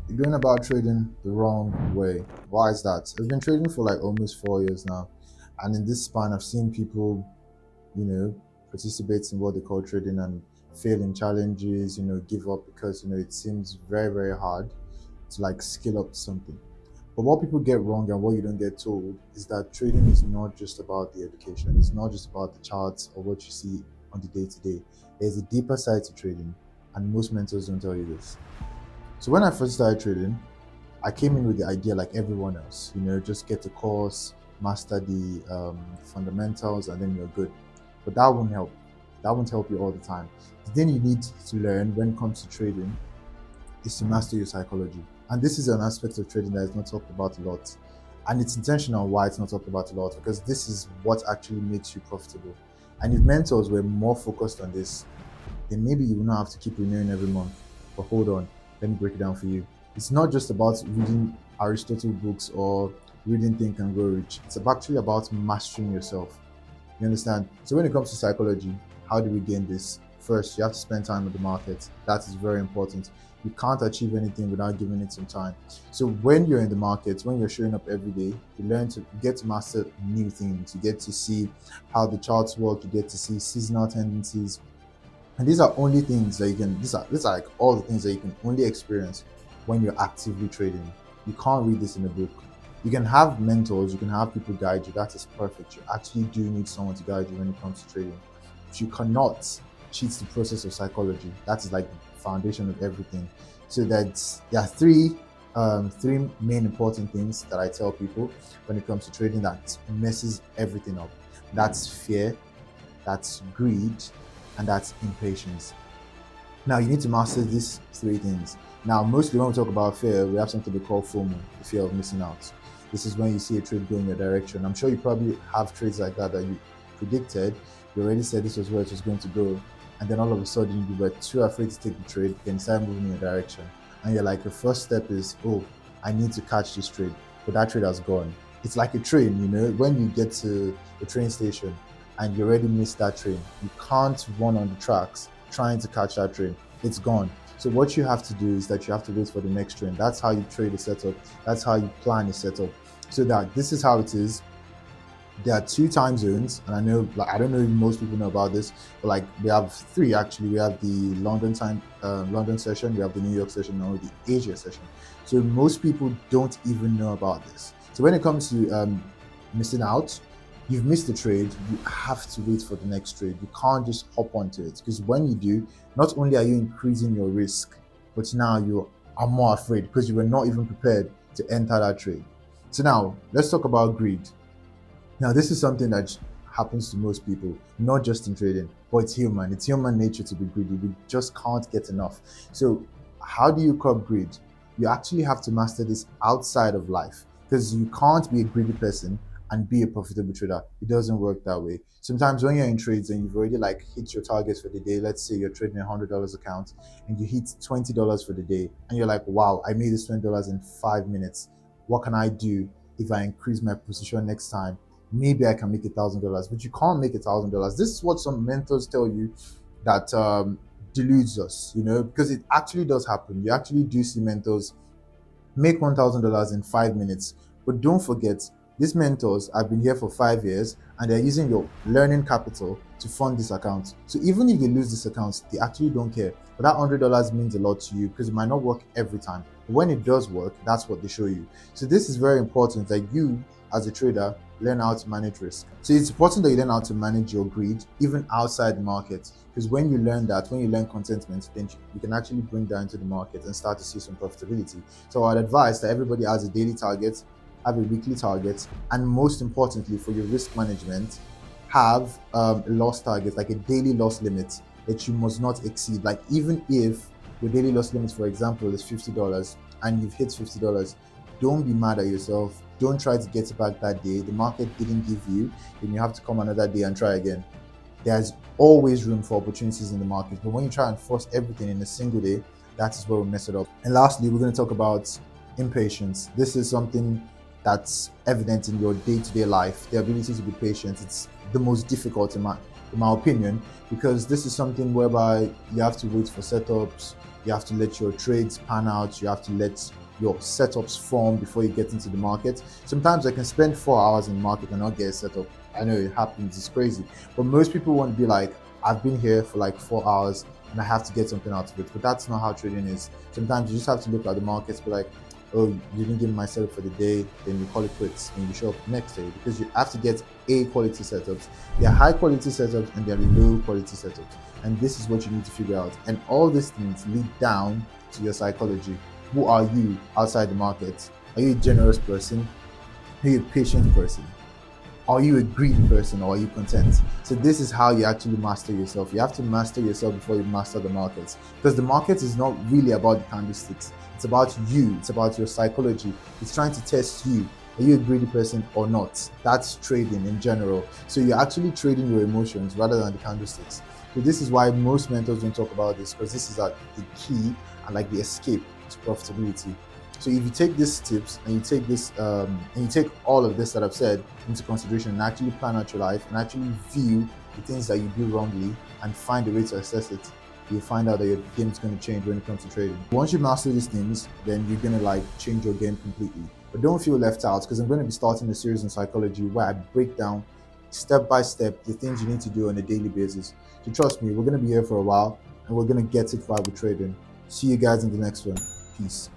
You're going about trading the wrong way. Why is that? I've been trading for like almost 4 years now. And in this span, I've seen people, participate in what they call trading and fail in challenges, give up because, it seems very, very hard to like skill up to something. But what people get wrong and what you don't get told is that trading is not just about the education. It's not just about the charts or what you see on the day to day. There's a deeper side to trading, and most mentors don't tell you this. So when I first started trading, I came in with the idea like everyone else, just get the course, master the fundamentals, and then you're good. But that won't help. That won't help you all the time. The thing you need to learn when it comes to trading is to master your psychology. And this is an aspect of trading that is not talked about a lot. And it's intentional why it's not talked about a lot, because this is what actually makes you profitable. And if mentors were more focused on this, then maybe you will not have to keep renewing every month. But hold on, let me break it down for you. It's not just about reading Aristotle books or reading Think and Grow Rich. It's actually about mastering yourself. You understand? So when it comes to psychology, how do we gain this? First, you have to spend time with the market. That is very important. You can't achieve anything without giving it some time. So when you're in the market, when you're showing up every day, you learn to get to master new things. You get to see how the charts work. You get to see seasonal tendencies, and these are only things that you can, these are like all the things that you can only experience when you're actively trading. You can't read this in a book. You can have mentors, you can have people guide you. That is perfect. You actually do need someone to guide you when it comes to trading. But you cannot cheat the process of psychology. That is like the foundation of everything. So there are three main important things that I tell people when it comes to trading that messes everything up. That's fear, that's greed, and that's impatience. Now, you need to master these three things. Now, mostly when we talk about fear, we have something we call FOMO, the fear of missing out. This is when you see a trade go in your direction. I'm sure you probably have trades like that you predicted. You already said this was where it was going to go. And then all of a sudden, you were too afraid to take the trade, then start moving in your direction. And you're like, the first step is, oh, I need to catch this trade. But that trade has gone. It's like a train, when you get to the train station and you already missed that train, you can't run on the tracks trying to catch that train. It's gone. So what you have to do is that you have to wait for the next train. That's how you trade a setup. That's how you plan a setup. So that this is how it is. There are two time zones, and I know, like, I don't know if most people know about this, but like we have three actually. We have the London session, we have the New York session, and the Asia session. So most people don't even know about this. So when it comes to missing out, you've missed the trade, you have to wait for the next trade. You can't just hop onto it, because when you do, not only are you increasing your risk, but now you are more afraid because you were not even prepared to enter that trade. So now let's talk about greed. Now, this is something that happens to most people, not just in trading, but it's human. It's human nature to be greedy. We just can't get enough. So, how do you curb greed? You actually have to master this outside of life, because you can't be a greedy person and be a profitable trader. It doesn't work that way. Sometimes when you're in trades and you've already like hit your targets for the day, let's say you're trading $100 account and you hit $20 for the day, and you're like, wow, I made this $20 in 5 minutes. What can I do if I increase my position next time? Maybe I can make $1,000, but you can't make $1,000. This is what some mentors tell you that deludes us, because it actually does happen. You actually do see mentors make $1,000 in 5 minutes. But don't forget, these mentors have been here for 5 years and they're using your learning capital to fund this account. So even if they lose this account, they actually don't care. But that $100 means a lot to you because it might not work every time. But when it does work, that's what they show you. So this is very important that you, as a trader, learn how to manage risk. So it's important that you learn how to manage your greed even outside the market, because when you learn that, when you learn contentment, then you can actually bring that into the market and start to see some profitability. So I'd advise that everybody has a daily target, have a weekly target, and most importantly for your risk management, have a loss target, like a daily loss limit that you must not exceed. Like even if your daily loss limit, for example, is $50 and you've hit $50, don't be mad at yourself. Don't try to get it back that day. The market didn't give you, then you have to come another day and try again. There's always room for opportunities in the market, but when you try and force everything in a single day, that is where we mess it up. And lastly, we're going to talk about impatience. This is something that's evident in your day-to-day life. The ability to be patient, it's the most difficult in my opinion, because this is something whereby you have to wait for setups, you have to let your trades pan out, you have to let your setups form before you get into the market. Sometimes I can spend 4 hours in the market and not get a setup. I know it happens, it's crazy. But most people want to be like, I've been here for like 4 hours and I have to get something out of it. But that's not how trading is. Sometimes you just have to look at the markets, be like, oh, you didn't give me my setup for the day, then you call it quits and you show up next day, because you have to get A quality setups. There are high quality setups and there are low quality setups. And this is what you need to figure out. And all these things lead down to your psychology. Who are you outside the market? Are you a generous person? Are you a patient person? Are you a greedy person, or are you content? So this is how you actually master yourself. You have to master yourself before you master the markets, because the market is not really about the candlesticks. It's about you. It's about your psychology. It's trying to test you. Are you a greedy person or not? That's trading in general. So you're actually trading your emotions rather than the candlesticks. So this is why most mentors don't talk about this, because this is the key and like the escape to profitability. So if you take these tips and you take this and you take all of this that I've said into consideration and actually plan out your life and actually view the things that you do wrongly and find a way to assess it, you'll find out that your game is going to change when it comes to trading. Once you master these things, then you're going to like change your game completely. But don't feel left out, because I'm going to be starting a series on psychology where I break down step by step the things you need to do on a daily basis. So trust me, we're going to be here for a while and we're going to get it while we're trading. See you guys in the next one. Peace.